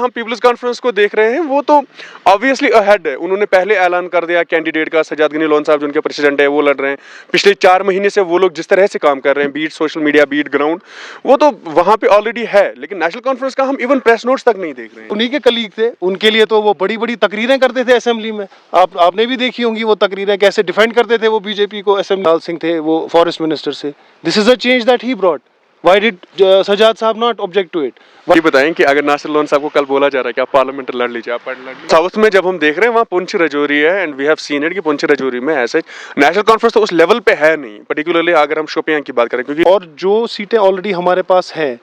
हम peoples conference को देख रहे हैं वो तो ऑब्वियसली अहेड है। उन्होंने पहले ऐलान कर दिया कैंडिडेट का, सजाद गनी लोन साहब जो उनके प्रेसिडेंट है वो लड़ रहे हैं। पिछले 4 महीने से वो लोग जिस तरह से काम कर रहे हैं, beat social media, beat ground, वो तो वहां पे ऑलरेडी है। लेकिन नेशनल कॉन्फ्रेंस का हम इवन प्रेस नोट्स तक नहीं देख रहे हैं। उन्हीं के कलीग थे, उनके लिए तो वो बड़ी बड़ी तकरीरें करते थे असेंबली में। आपने भी देखी होंगी वो तकरीरें, कैसे डिफेंड करते थे वो बीजेपी को। असेंबली लाल सिंह थे वो फॉरेस्ट मिनिस्टर से। This is a change that he brought. Why did Sajad साहब not object to it? ये बताएं कि अगर नासिर लोन साहब को कल बोला जा रहा है कि आप पार्लियामेंट लड़ लीजिए, आप लड़ लीजिए। साउथ में जब हम देख रहे हैं वहाँ पुंछ रजौरी है and we have seen it कि पुंछ रजौरी में ऐसे नेशनल कॉन्फ्रेंस तो उस लेवल पे है नहीं, पर्टिकुलरली अगर हम शोपियां की बात करें, क्योंकि और जो सीटें ऑलरेडी हमारे पास हैं,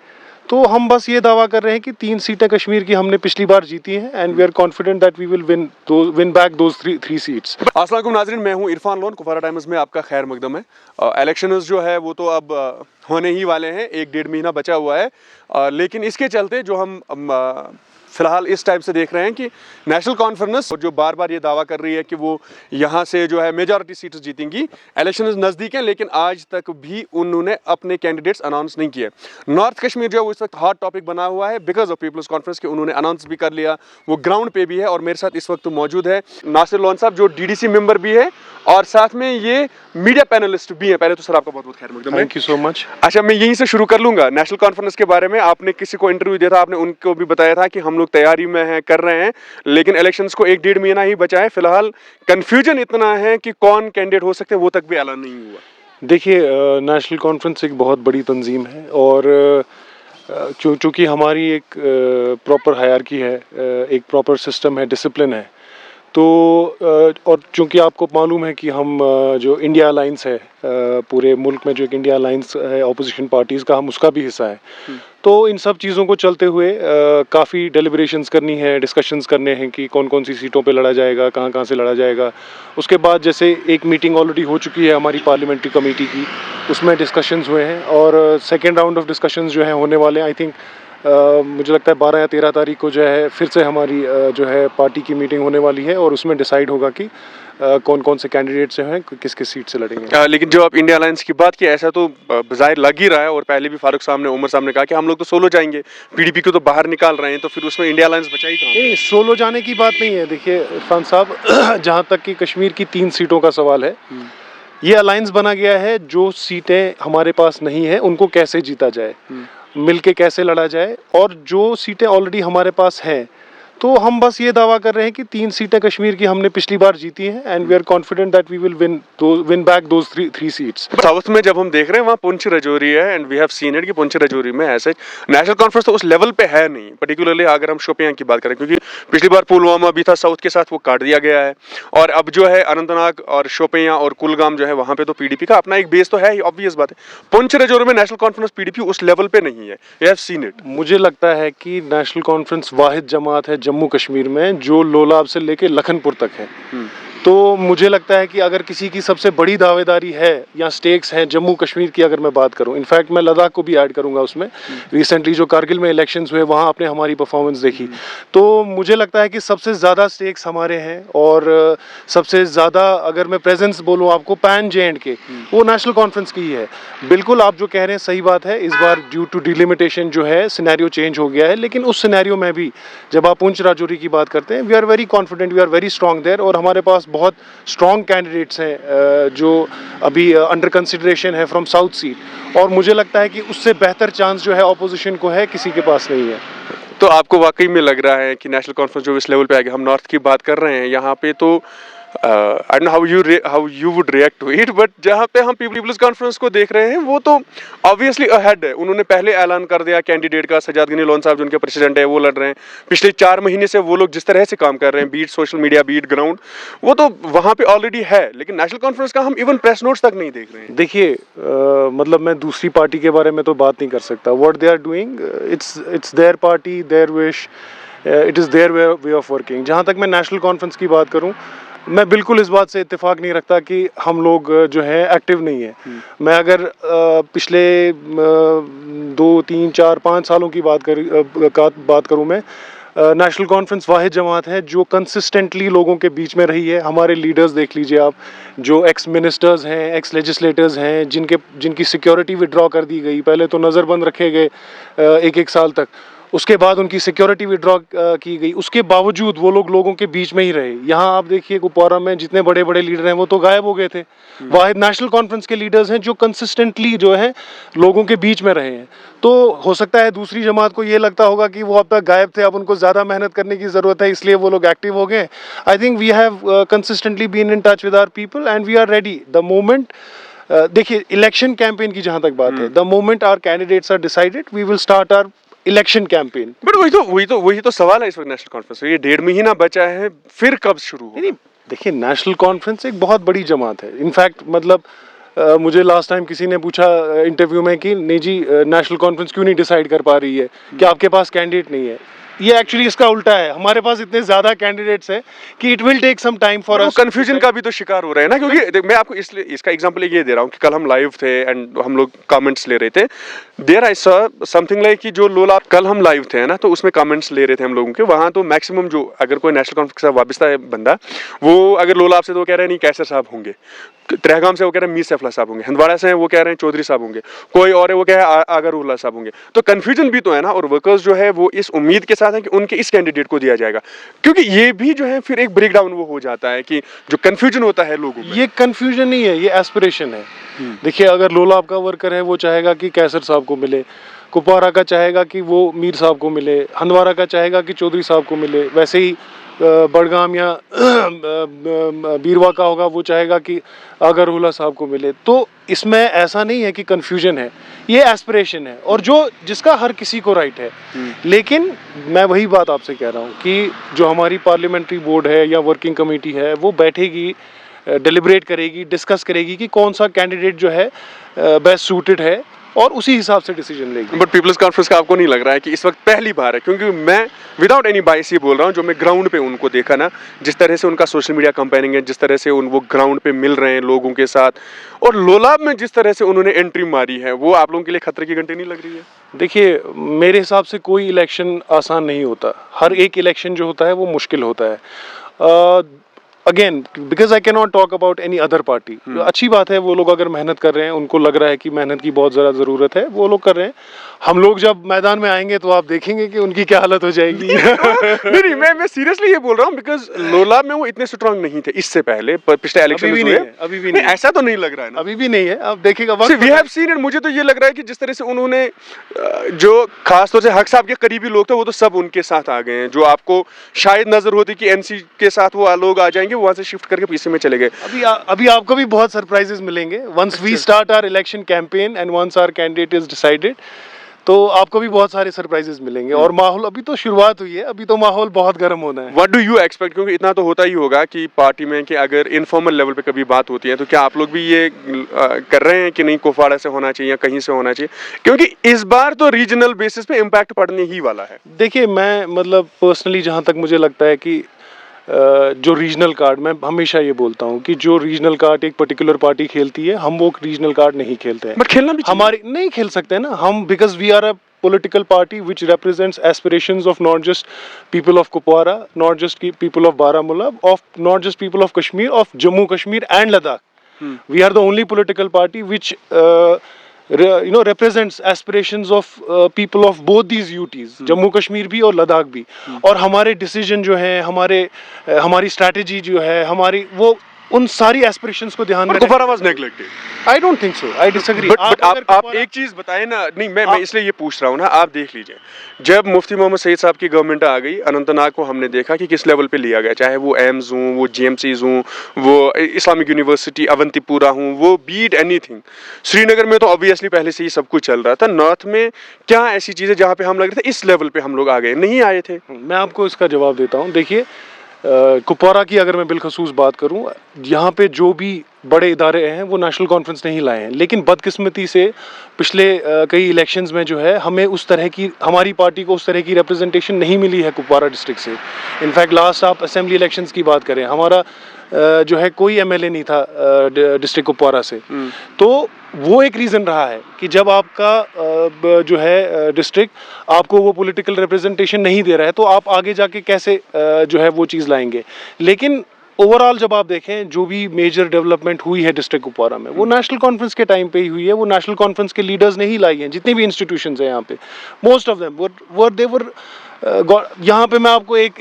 तो हम बस ये दावा कर रहे हैं कि 3 सीटें कश्मीर की हमने पिछली बार जीती हैं and we are confident that we will win back those 3 seats. अस्सलाम वालेकुम नाज़रीन, मैं हूं इरफान लोन, कुपवारा टाइम्स में आपका खैर मकदम है। इलेक्शंस जो है वो तो अब होने ही वाले हैं, 1-1.5 महीना बचा हुआ है। लेकिन इसके चलते जो हम फिलहाल इस टाइप से देख रहे हैं कि नेशनल कॉन्फ्रेंस जो बार बार ये दावा कर रही है कि वो यहाँ से जो है मेजॉरिटी सीट्स जीतेंगी। इलेक्शंस नज़दीक हैं लेकिन आज तक भी उन्होंने अपने कैंडिडेट्स अनाउंस नहीं किए। नॉर्थ कश्मीर जो है वो इस वक्त हॉट टॉपिक बना हुआ है बिकॉज ऑफ पीपल्स कॉन्फ्रेंस के उन्होंने अनाउंस भी कर लिया, वो ग्राउंड पे भी है। और मेरे साथ इस वक्त मौजूद है नासिर लोन साहब जो DDC मेंबर भी है और साथ में ये मीडिया पैनलिस्ट भी है। पहले तो सर आपका बहुत बहुत खैर मकदम है। Thank you so much. अच्छा, मैं यहीं से शुरू कर लूंगा नेशनल कॉन्फ्रेंस के बारे में। आपने किसी को इंटरव्यू दिया था, आपने उनको भी बताया था कि हम लोग तैयारी में हैं, कर रहे हैं, लेकिन इलेक्शंस को 1-1.5 महीना ही बचा है। फिलहाल कंफ्यूजन इतना है कि कौन कैंडिडेट हो सकते हैं वो तक भी ऐलान नहीं हुआ। देखिए, नेशनल कॉन्फ्रेंस एक बहुत बड़ी तंजीम है और चूँकि हमारी एक प्रॉपर हायरार्की है, एक प्रॉपर सिस्टम है, डिसिप्लिन है, तो और चूँकि आपको मालूम है कि हम जो इंडिया अलाइंस है, पूरे मुल्क में जो एक इंडिया अलाइंस है ऑपोजिशन पार्टीज़ का, हम उसका भी हिस्सा है। तो इन सब चीज़ों को चलते हुए काफ़ी डेलिब्रेशंस करनी है, डिस्कशंस करने हैं कि कौन कौन सी सीटों पे लड़ा जाएगा, कहाँ कहाँ से लड़ा जाएगा। उसके बाद जैसे एक मीटिंग ऑलरेडी हो चुकी है हमारी पार्लियामेंट्री कमेटी की, उसमें डिस्कशंस हुए हैं और सेकेंड राउंड ऑफ डिस्कशंस जो है होने वाले हैं। आई थिंक मुझे लगता है 12 या 13 तारीख को जो है फिर से हमारी जो है पार्टी की मीटिंग होने वाली है और उसमें डिसाइड होगा कि कौन कौन से कैंडिडेट से हैं, किस किस सीट से लड़ेंगे। लेकिन जो आप इंडिया अलायंस की बात की, ऐसा तो बज़ाहिर लग ही रहा है और पहले भी फारूक साहब ने, उमर साहब ने कहा कि हम लोग तो सोलो जाएंगे, PDP को तो बाहर निकाल रहे हैं, तो फिर उसमें इंडिया अलायंस बचा ही कहाँ? नहीं, सोलो जाने की बात नहीं है। देखिए इरफान साहब, जहाँ तक कि कश्मीर की 3 सीटों का सवाल है, ये अलायंस बना गया है। जो सीटें हमारे पास नहीं है उनको कैसे जीता जाए, मिलके कैसे लड़ा जाए, और जो सीटें ऑलरेडी हमारे पास हैं, तो हम बस ये दावा कर रहे हैं कि 3 सीटें कश्मीर की हमने पिछली बार जीती हैं and we are confident that we will win back those 3 seats. South में जब हम देख रहे हैं वहाँ पुंछ रजौरी है and we have seen it कि पुंछ रजौरी में ऐसे नेशनल कॉन्फ्रेंस तो उस लेवल पे है नहीं, पर्टिकुलरली अगर हम शोपियां की बात करें, क्योंकि पिछली बार पुलवामा भी था साउथ के साथ, वो काट दिया गया है। और अब जो है अनंतनाग और शोपियां और कुलगाम जो है वहाँ पे तो PDP का अपना एक बेस तो है ही, ऑब्वियस बात है। पुंछ रजौरी में नेशनल कॉन्फ्रेंस PDP उस लेवल पे नहीं है, वी हैव सीन इट। मुझे लगता है कि नेशनल कॉन्फ्रेंस वाहिद जमात है जम्मू कश्मीर में जो लोलाब से लेके लखनपुर तक है। तो मुझे लगता है कि अगर किसी की सबसे बड़ी दावेदारी है या स्टेक्स हैं जम्मू कश्मीर की, अगर मैं बात करूं, इनफैक्ट मैं लद्दाख को भी ऐड करूंगा उसमें। रिसेंटली जो कारगिल में इलेक्शंस हुए वहां आपने हमारी परफॉर्मेंस देखी, तो मुझे लगता है कि सबसे ज़्यादा स्टेक्स हमारे हैं और सबसे ज़्यादा अगर मैं प्रेजेंस बोलूँ आपको पैन J&K, वो नेशनल कॉन्फ्रेंस की ही है। बिल्कुल आप जो कह रहे हैं सही बात है, इस बार ड्यू टू डिलिमिटेशन जो है सिनेरियो चेंज हो गया है, लेकिन उस सिनेरियो में भी जब आप पुंछ राजौरी की बात करते हैं, we are very confident, we are very strong there और हमारे पास बहुत स्ट्रॉन्ग कैंडिडेट्स हैं जो अभी अंडर कंसिडरेशन है फ्रॉम साउथ सीट, और मुझे लगता है कि उससे बेहतर चांस जो है ऑपोजिशन को है, किसी के पास नहीं है। तो आपको वाकई में लग रहा है कि नेशनल कॉन्फ्रेंस जो इस लेवल पे आ गया, हम नॉर्थ की बात कर रहे हैं यहाँ पे, तो I don't know how you would react to it, but जहाँ पे हम पीपल्स कॉन्फ्रेंस को देख रहे हैं वो तो ऑब्वियसली अहेड है। उन्होंने पहले ऐलान कर दिया कैंडिडेट का, सजाद गनी लोन साहब जो उनके प्रेसिडेंट है वो लड़ रहे हैं। पिछले 4 महीने से वो लोग जिस तरह से काम कर रहे हैं, beat social media, beat ground, वो तो वहाँ पे ऑलरेडी है। लेकिन नेशनल कॉन्फ्रेंस का हम इवन प्रेस नोट्स तक नहीं देख रहे हैं। देखिए, मतलब मैं दूसरी पार्टी के बारे में तो बात नहीं कर सकता। What they are doing, it's their party, their wish, it is their way of working. जहाँ तक मैं नेशनल कॉन्फ्रेंस की बात करूँ, मैं बिल्कुल इस बात से इत्तेफाक नहीं रखता कि हम लोग जो है एक्टिव नहीं है। मैं अगर पिछले 2, 3, 4, 5 सालों की बात करूँ मैं, नेशनल कॉन्फ्रेंस वाहिद जमात है जो कंसिस्टेंटली लोगों के बीच में रही है। हमारे लीडर्स देख लीजिए आप, जो एक्स मिनिस्टर्स हैं, एक्स लेजिस्लेटर्स हैं, जिनकी सिक्योरिटी विड्रॉ कर दी गई, पहले तो नज़रबंद रखे गए 1-1 साल तक, उसके बाद उनकी सिक्योरिटी विड्रॉ की गई, उसके बावजूद वो लोग लोगों के बीच में ही रहे। यहाँ आप देखिए कुपवारा में जितने बड़े बड़े लीडर हैं वो तो गायब हो गए थे। वाहिद नेशनल कॉन्फ्रेंस के लीडर्स हैं जो कंसिस्टेंटली जो है लोगों के बीच में रहे हैं। तो हो सकता है दूसरी जमात को ये लगता होगा कि वो अब तक गायब थे, अब उनको ज़्यादा मेहनत करने की ज़रूरत है, इसलिए वो लोग एक्टिव हो गए। I think we have consistently been in touch with our people and we are ready the moment. देखिए इलेक्शन कैंपेन की जहाँ तक बात है, the moment our candidates are decided we will start our election campaign. But वही तो सवाल है इस वक्त नेशनल कॉन्फ्रेंस। ये 1.5 महीना बचा है, फिर कब शुरू होगा? नहीं, देखिए नेशनल कॉन्फ्रेंस एक बहुत बड़ी जमात है। इनफैक्ट मतलब मुझे लास्ट टाइम किसी ने पूछा इंटरव्यू में कि नहीं जी नेशनल कॉन्फ्रेंस क्यों नहीं डिसाइड कर पा रही है कि आपके पास कैंडिडेट नहीं है। ये एक्चुअली इसका उल्टा है, हमारे पास इतने ज्यादा कैंडिडेट्स हैं कि it will take some time for us. Confusion का भी तो शिकार हो रहे हैं ना, क्योंकि मैं आपको इसलिए इसका एग्जांपल ये दे रहा हूँ कि कल हम लाइव थे एंड हम लोग कमेंट्स ले रहे थे। There I saw something like कि जो लोलाब कल हम लाइव थे ना, तो उसमें कमेंट्स ले रहे थे हम लोगों के। वहाँ तो मैक्सिमम जो अगर कोई नेशनल कॉन्फ्रेंस के साथ वाबस्ता है बंदा, वो अगर लोलाब से तो वो कह रहे हैं नहीं कैसर साहब होंगे, त्रेहगाम से वो कह रहे हैं मीर सैफला साहब होंगे, हंदवाड़ा से वो कह रहे हैं चौधरी साहब होंगे, कोई और है वो कह रहे हैं आगर उल्ला साहब होंगे। तो कंफ्यूजन भी तो है ना। और वर्कर्स जो है वो इस उम्मीद के साथ है कि उनके इस कैंडिडेट को दिया जाएगा, क्योंकि ये भी जो है फिर एक ब्रेक डाउन वो हो जाता है कि जो कंफ्यूजन होता है लोगों में। ये कंफ्यूजन नहीं है, ये एस्पिरेशन है। देखिए अगर लोलाब का वर्कर है वो चाहेगा कि कैसर साहब को मिले, कुपवारा का चाहेगा कि वो मीर साहब को मिले, हंदवाड़ा का चाहेगा कि चौधरी साहब को मिले, वैसे ही बड़गाम या बीरवा का होगा वो चाहेगा कि आगर उल्ला साहब को मिले। तो इसमें ऐसा नहीं है कि कंफ्यूजन है, ये एस्पिरेशन है और जो जिसका हर किसी को राइट है। लेकिन मैं वही बात आपसे कह रहा हूँ कि जो हमारी पार्लियामेंट्री बोर्ड है या वर्किंग कमेटी है वो बैठेगी, डिलिब्रेट करेगी, डिस्कस करेगी कि कौन सा कैंडिडेट जो है बेस्ट सूटेड है और उसी हिसाब से डिसीजन लेगी। बट पीपल्स कॉन्फ्रेंस का आपको नहीं लग रहा है कि इस वक्त पहली बार है? क्योंकि मैं विदाउट एनी बायस ये बोल रहा हूँ, जो मैं ग्राउंड पे उनको देखा ना, जिस तरह से उनका सोशल मीडिया कैंपेनिंग है, जिस तरह से वो ग्राउंड पे मिल रहे हैं लोगों के साथ, और लोलाब में जिस तरह से उन्होंने एंट्री मारी है, वो आप लोगों के लिए खतरे की घंटी नहीं लग रही है? देखिए मेरे हिसाब से कोई इलेक्शन आसान नहीं होता, हर एक इलेक्शन जो होता है वो मुश्किल होता है। Again because I can not talk about any other party. अच्छी बात है वो लोग अगर मेहनत कर रहे हैं, उनको लग रहा है कि मेहनत की बहुत ज़्यादा ज़रूरत है, वो लोग कर रहे हैं। हम लोग जब मैदान में आएंगे तो आप देखेंगे कि उनकी क्या हालत हो जाएगी। नहीं मैं सीरियसली ये बोल रहा हूँ, बिकॉज लोलाब में वो इतने स्ट्रांग नहीं थे इससे पहले, पिछले इलेक्शन अभी भी नहीं, ऐसा तो नहीं लग रहा है ना? अभी भी नहीं है, आप देखिएगा वी हैव सीन इट। मुझे तो ये लग रहा है कि जिस तरह से उन्होंने जो खासतौर से हक साहब के करीबी लोग थे वो तो सब उनके साथ आ गए हैं। जो आपको शायद नजर होती कि एनसी के साथ वो लोग आ जाएंगे, वहां से शिफ्ट करके पीसी में चले गए। अभी आपको भी बहुत सरप्राइजेस मिलेंगे once we start our election campaign and once our candidate is decided. तो आपको भी बहुत सारे सरप्राइजेस मिलेंगे। और माहौल अभी तो शुरुआत हुई है, अभी तो माहौल बहुत गर्म होना है। What do you expect? क्योंकि इतना तो होता ही होगा कि पार्टी में कि अगर इनफॉर्मल लेवल पे कभी बात होती है तो क्या आप लोग भी ये कर रहे हैं कि नहीं कुपवाड़ा से होना चाहिए या कहीं से होना चाहिए? क्योंकि इस बार तो रीजनल बेसिस पे इम्पैक्ट पड़ने ही वाला है। देखिए मैं मतलब पर्सनली जहाँ तक मुझे लगता है कि जो रीजनल कार्ड, मैं हमेशा ये बोलता हूँ कि जो रीजनल कार्ड एक पर्टिकुलर पार्टी खेलती है, हम वो रीजनल कार्ड नहीं खेलते हैं। बट खेलना भी हमारी नहीं खेल सकते ना हम, because we are a political party which represents aspirations of not just people of Kupwara, not just people of Baramulla, of not just people of Kashmir, of Jammu Kashmir and Ladakh. We are the only political party which represents aspirations of people of both these UTs, Jammu Kashmir भी और लद्दाख भी। और हमारे decision जो है, हमारी strategy जो है, हमारी वो उन सारी एस्पिरेशंस को ध्यान में Kupwara was neglected. I don't think so, I disagree. But आप एक चीज बताएं ना। नहीं मैं इसलिए ये पूछ रहा हूँ ना, आप देख लीजिए जब मुफ्ती मोहम्मद सईद साहब की गवर्नमेंट आ गई, अनंतनाग को हमने देखा कि किस लेवल पे लिया गया, चाहे वो एम्स हूँ, वो जीएमसीज हूँ, वो इस्लामिक यूनिवर्सिटी अवंतीपुरा हूँ, वो बीट एनीथिंग। श्रीनगर में तो ऑब्वियसली पहले से ही सब कुछ चल रहा था। नॉर्थ में क्या ऐसी चीजें जहाँ पे हम लग रहे थे इस लेवल पे हम लोग आ गए, नहीं आए थे? मैं आपको इसका जवाब देता हूँ। देखिए कुपवारा की अगर मैं बिलखसूस बात करूं, यहाँ पे जो भी बड़े इदारे हैं वो नेशनल कॉन्फ्रेंस नहीं लाए हैं, लेकिन बदकिस्मती से पिछले कई इलेक्शंस में जो है हमें उस तरह की, हमारी पार्टी को उस तरह की रिप्रेजेंटेशन नहीं मिली है कुपवारा डिस्ट्रिक्ट से। इनफैक्ट लास्ट आप असेंबली इलेक्शंस की बात करें, हमारा जो है कोई एमएलए नहीं था डिस्ट्रिक्ट कुपवारा से। तो वो एक रीज़न रहा है कि जब आपका जो है डिस्ट्रिक्ट आपको वो पॉलिटिकल रिप्रेजेंटेशन नहीं दे रहा है तो आप आगे जाके कैसे जो है वो चीज़ लाएंगे। लेकिन ओवरऑल जब आप देखें जो भी मेजर डेवलपमेंट हुई है डिस्ट्रिक्ट कुपवारा में वो नेशनल कॉन्फ्रेंस के टाइम पे ही हुई है। वो नेशनल कॉन्फ्रेंस के लीडर्स ने ही लाई हैं, जितनी भी इंस्टीट्यूशंस हैं यहाँ पे, मोस्ट ऑफ देम वर यहाँ पे मैं आपको एक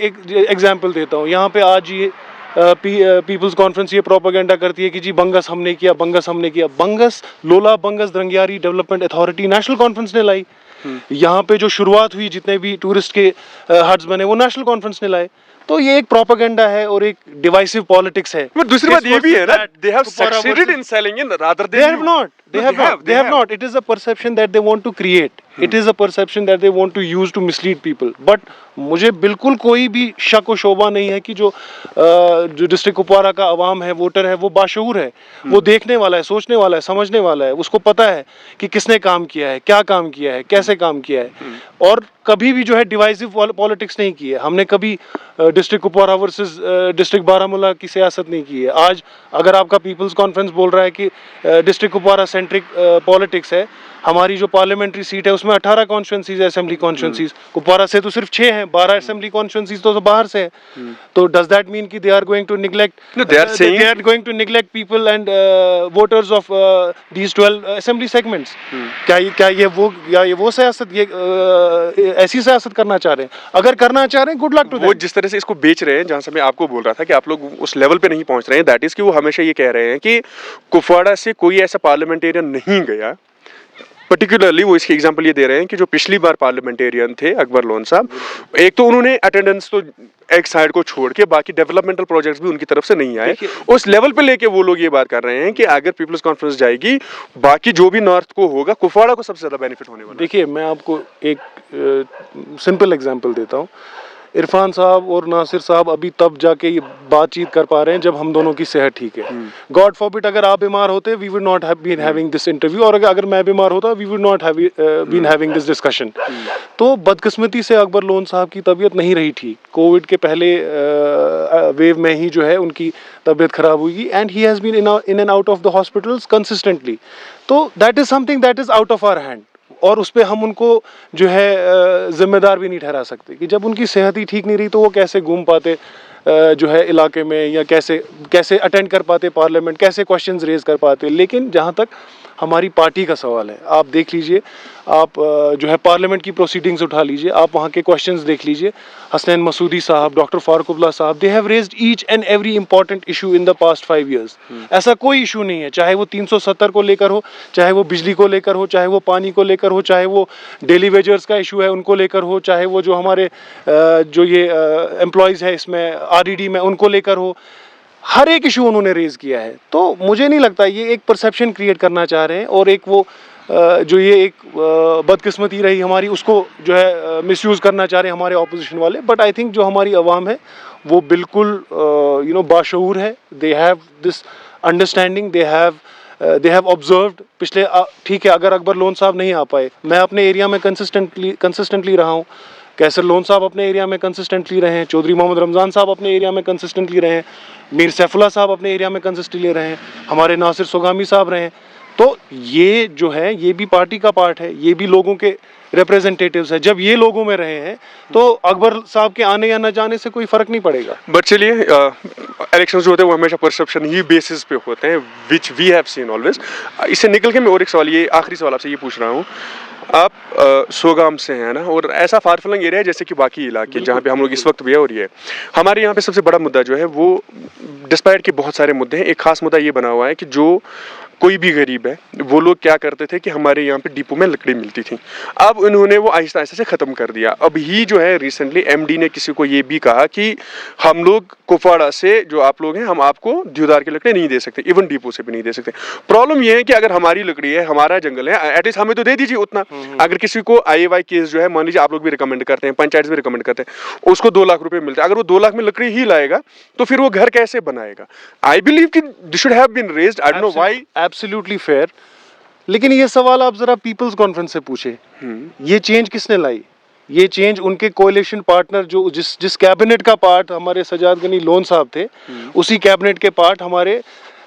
एग्जांपल देता हूँ। यहाँ पे आज ये पीपल्स कॉन्फ्रेंस ये प्रोपेगेंडा करती है कि जी बंगस हमने किया, बंगस हमने किया। बंगस लोला बंगस दरंगियारी डेवलपमेंट अथॉरिटी नेशनल कॉन्फ्रेंस ने लाई। यहाँ पे जो शुरुआत हुई, जितने भी टूरिस्ट के हट्स बने, वो नेशनल कॉन्फ्रेंस ने लाए। तो ये एक प्रोपेगेंडा है और एक डिवाइसिव पॉलिटिक्स है। पर दूसरी बात ये भी है ना, they have succeeded in selling in rather than they have not. They have not. It is a perception that they want to create. It is a perception that they want to use to mislead people. But मुझे बिल्कुल कोई भी शक और शोभा नहीं है कि जो डिस्ट्रिक्ट कुपवारा का अवाम है, वोटर है, वो बाशऊर है, वो देखने वाला है, सोचने वाला है, समझने वाला है। उसको पता है कि किसने काम किया है, क्या काम किया है, कैसे काम किया है, और कभी भी जो है डिवाइसिव पॉलिटिक्स नहीं की है। हमने कभी district Kupwara versus district Baramulla की सियासत नहीं की है। आज अगर आपका पीपल्स कॉन्फ्रेंस बोल रहा है कि डिस्ट्रिक्ट कुपवारा सेंट्रिक पॉलिटिक्स है, हमारी जो पार्लियामेंट्री सीट है उसमें 18 कॉन्स्टिट्यूंसीज, असेंबली कॉन्स्टिट्यूंसीज, कुपवारा से तो सिर्फ 6 हैं, 12 असेंबली कॉन्स्टिट्यूंसीज तो बाहर से है। तो डज दैट मीन कि they are going to neglect people and voters of these 12 assembly segments? क्या ये वो सियासत, ये ऐसी सियासत करना चाह रहे हैं? अगर करना चाह रहे हैं, गुड लक टू देम। वो जिस तरह से इसको बेच रहे हैं, जहां से मैं आपको बोल रहा था कि आप लोग उस लेवल पे नहीं पहुंच रहे हैं, दैट इज कि वो हमेशा ये कह रहे हैं कि कुपवाड़ा से कोई ऐसा पार्लियामेंटेरियन नहीं गया। पर्टिकुलरली वो इसकी एग्जांपल ये दे रहे हैं कि जो पिछली बार पार्लियामेंटेरियन थे अकबर लोन साहब, एक तो उन्होंने अटेंडेंस तो एक साइड को छोड़ के बाकी डेवलपमेंटल प्रोजेक्ट्स भी उनकी तरफ से नहीं आए। उस लेवल पे लेके वो लोग ये बात कर रहे हैं कि अगर पीपल्स कॉन्फ्रेंस जाएगी, बाकी जो भी नॉर्थ को होगा, कुपवाड़ा को सबसे ज्यादा बेनिफिट होने वाला है। देखिए, मैं आपको एक सिंपल एग्जांपल देता हूँ। इरफान साहब और नासिर साहब अभी तब जाके ये बातचीत कर पा रहे हैं जब हम दोनों की सेहत ठीक है। गॉड फॉरबिड अगर आप बीमार होते, we would not have been having this interview, और अगर मैं बीमार होता, we would not have been having this discussion. तो बदकिस्मती से अकबर लोन साहब की तबीयत नहीं रही ठीक। कोविड के पहले वेव में ही जो है उनकी तबीयत खराब हुई, and he has been in and out of the hospitals consistently. तो that is something that is out of our hand, और उस पर हम उनको जो है जिम्मेदार भी नहीं ठहरा सकते कि जब उनकी सेहत ही ठीक नहीं रही तो वो कैसे घूम पाते जो है इलाके में, या कैसे अटेंड कर पाते पार्लियामेंट, कैसे क्वेश्चंस रेज कर पाते। लेकिन जहाँ तक हमारी पार्टी का सवाल है, आप देख लीजिए, आप जो है पार्लियामेंट की प्रोसीडिंग्स उठा लीजिए, आप वहाँ के क्वेश्चंस देख लीजिए। हसनैन मसूदी साहब, डॉक्टर फारूकुल्लाह साहब, they have raised each and every important issue in the past 5 years। ऐसा कोई इशू नहीं है, चाहे वो 370 को लेकर हो, चाहे वो बिजली को लेकर हो, चाहे वो पानी को लेकर हो, चाहे वो डेली वेजर्स का इशू है उनको लेकर हो, चाहे वो जो हमारे जो ये एम्प्लॉयज़ है इसमें RED में उनको लेकर हो। हर एक इशू उन्होंने रेज किया है। तो मुझे नहीं लगता, ये एक परसेप्शन क्रिएट करना चाह रहे हैं, और एक वो जो ये एक बदकिस्मती रही हमारी, उसको जो है मिसयूज़ करना चाह रहे हैं हमारे ऑपोजिशन वाले। बट आई थिंक जो हमारी आवाम है वो बिल्कुल बाशऊर है। They have this understanding, they have observed. पिछले ठीक है, अगर अकबर लोन साहब नहीं आ पाए, मैं अपने एरिया में कंसिस्टेंटली रहा हूँ, कैसर लोन साहब अपने एरिया में कंसिस्टेंटली रहे हैं, चौधरी मोहम्मद रमज़ान साहब अपने एरिया में कंसिस्टेंटली रहे हैं, मीर सैफुल्लाह साहब अपने एरिया में कंसिस्टेंटली रहे हैं, हमारे नासिर सोगामी साहब रहे हैं। तो ये जो है, ये भी पार्टी का पार्ट है, ये भी लोगों के रिप्रेजेंटेटिव्स है। जब ये लोगों में रहे हैं तो अकबर साहब के आने या न जाने से कोई फर्क नहीं पड़ेगा। बट चलिए, इलेक्शंस जो होते हैं वो हमेशा परसेप्शन ही बेसिस पे होते हैं, which we have seen always. इससे निकल के मैं और एक सवाल, ये आखिरी सवाल आपसे ये पूछ रहा हूँ। आप सोगाम से हैं ना, और ऐसा फार फ्लंग एरिया है जैसे कि बाकी इलाके जहाँ पे हम लोग इस वक्त भी है, और ये हमारे यहाँ पे सबसे बड़ा मुद्दा जो है वो, डिस्पाइट के बहुत सारे मुद्दे हैं, एक खास मुद्दा ये बना हुआ है कि जो कोई भी गरीब है, वो लोग क्या करते थे कि हमारे यहाँ पे डिपो में लकड़ी मिलती थी, अब उन्होंने वो आहिस्ता आहिस्ता से ख़त्म कर दिया। अब ही जो है रिसेंटली MD ने किसी को ये भी कहा कि हम लोग कुपवाड़ा से जो आप लोग हैं, हम आपको देवदार की लकड़ी नहीं दे सकते, इवन डिपो से भी नहीं दे सकते। प्रॉब्लम ये है कि अगर हमारी लकड़ी है, हमारा जंगल है, एटलीस्ट हमें तो दे दीजिए उतना। अगर किसी को IAY केस जो है, मान लीजिए आप लोग भी रिकमेंड करते हैं, पंचायत भी रिकमेंड करते हैं, उसको 2 लाख रुपए मिलते हैं, अगर वो 2 लाख में लकड़ी ही लाएगा तो फिर वो घर कैसे बनाएगा? आई बिलीव कि this should have been raised, I don't know why. Absolutely fair. लेकिन ये सवाल आप जरा पीपल्स कॉन्फ्रेंस से पूछे, ये चेंज किसने लाई? ये चेंज उनके कोalition पार्टनर, जो जिस कैबिनेट का पार्ट हमारे सजाद गनी लोन साहब थे, उसी कैबिनेट के पार्ट हमारे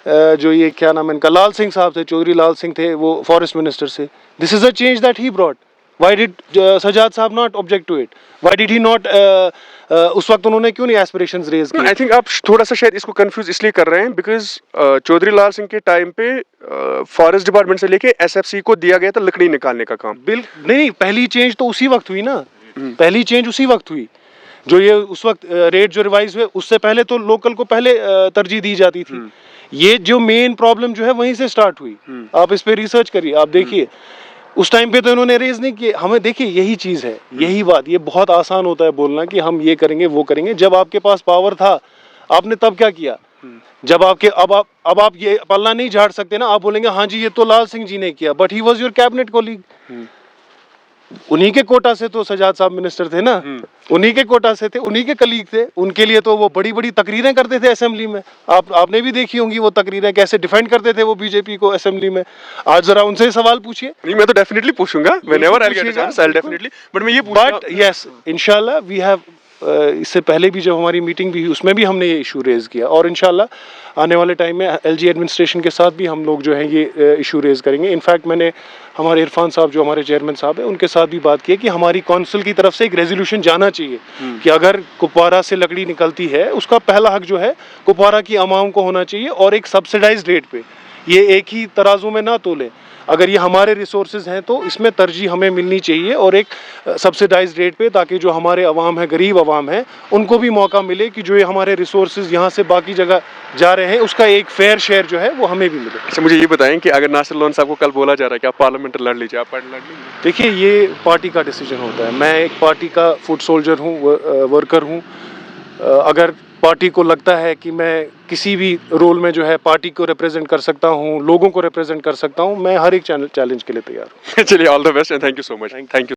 जो ये क्या नाम है इनका, लाल सिंह साहब थे, चौधरी लाल सिंह थे, वो फॉरेस्ट मिनिस्टर से। This is a change that he brought. Why did Sajad साहब not object to it? Why did he not उस वक्त उन्होंने क्यों नहीं एस्पिरेशंस रेज की? आई थिंक आप थोड़ा सा शायद इसको कंफ्यूज इसलिए कर रहे हैं बिकॉज चौधरी लाल सिंह के टाइम पे फॉरेस्ट डिपार्टमेंट से लेके एसएफसी को दिया गया था लकड़ी निकालने का काम। नहीं, पहली चेंज तो उसी वक्त हुई ना, पहली चेंज उसी वक्त हुई जो ये उस वक्त रेट जो रिवाइज हुए, उससे पहले तो लोकल को पहले तरजीह दी जाती थी। ये जो मेन प्रॉब्लम जो है वहीं से स्टार्ट हुई। आप इस पे रिसर्च करिए, आप देखिए उस टाइम पे तो इन्होंने रेज नहीं किए। हमें देखिए यही चीज है, यही बात, ये बहुत आसान होता है बोलना कि हम ये करेंगे वो करेंगे। जब आपके पास पावर था आपने तब क्या किया? जब आपके अब आप ये पल्ला नहीं झाड़ सकते ना, आप बोलेंगे हाँ जी ये तो लाल सिंह जी ने किया, but he was your cabinet colleague. उन्हीं के कोटा से तो सजाद साहब मिनिस्टर थे ना, उन्हीं के कोटा से थे, उन्हीं के कलीग थे। उनके लिए तो वो बड़ी बड़ी तकरीरें करते थे असेंबली में। आपने भी देखी होंगी वो तकरीरें, कैसे डिफेंड करते थे वो बीजेपी को असेंबली में। आज जरा उनसे सवाल पूछिए। नहीं, मैं तो डेफिनेटली पूछूंगा, whenever I get a chance I will definitely, but मैं ये बट यस इंशाल्लाह वी हैव, इससे पहले भी जब हमारी मीटिंग भी हुई उसमें भी हमने ये इशू रेज किया, और इंशाल्लाह आने वाले टाइम में एलजी एडमिनिस्ट्रेशन के साथ भी हम लोग जो है ये इशू रेज करेंगे। इनफैक्ट मैंने हमारे इरफान साहब जो हमारे चेयरमैन साहब हैं उनके साथ भी बात की है कि हमारी काउंसिल की तरफ से एक रेजोल्यूशन जाना चाहिए कि अगर कुपवारा से लकड़ी निकलती है उसका पहला हक जो है कुपवारा की अवाम को होना चाहिए, और एक सब्सिडाइज्ड रेट पे। ये एक ही तराजू में ना तोले। अगर ये हमारे रिसोर्सेज हैं तो इसमें तरजीह हमें मिलनी चाहिए, और एक सब्सिडाइज्ड रेट पे, ताकि जो हमारे अवाम है, गरीब अवाम है, उनको भी मौका मिले कि जो ये हमारे रिसोर्सेज यहाँ से बाकी जगह जा रहे हैं उसका एक फेयर शेयर जो है वो हमें भी मिले। अच्छा, मुझे ये बताएं कि अगर नासिर लोन साहब को कल बोला जा रहा है कि आप पार्लियामेंट लड़ लीजिए, आप लड़ लीजिए? देखिए ये पार्टी का डिसीजन होता है। मैं एक पार्टी का फुट सोल्जर हूँ, वर्कर हूँ। अगर पार्टी को लगता है कि मैं किसी भी रोल में जो है पार्टी को रिप्रेजेंट कर सकता हूँ, लोगों को रिप्रेजेंट कर सकता हूँ, मैं हर एक चैलेंज के लिए तैयार हूँ। चलिए, all the best and thank you so much. Thank you.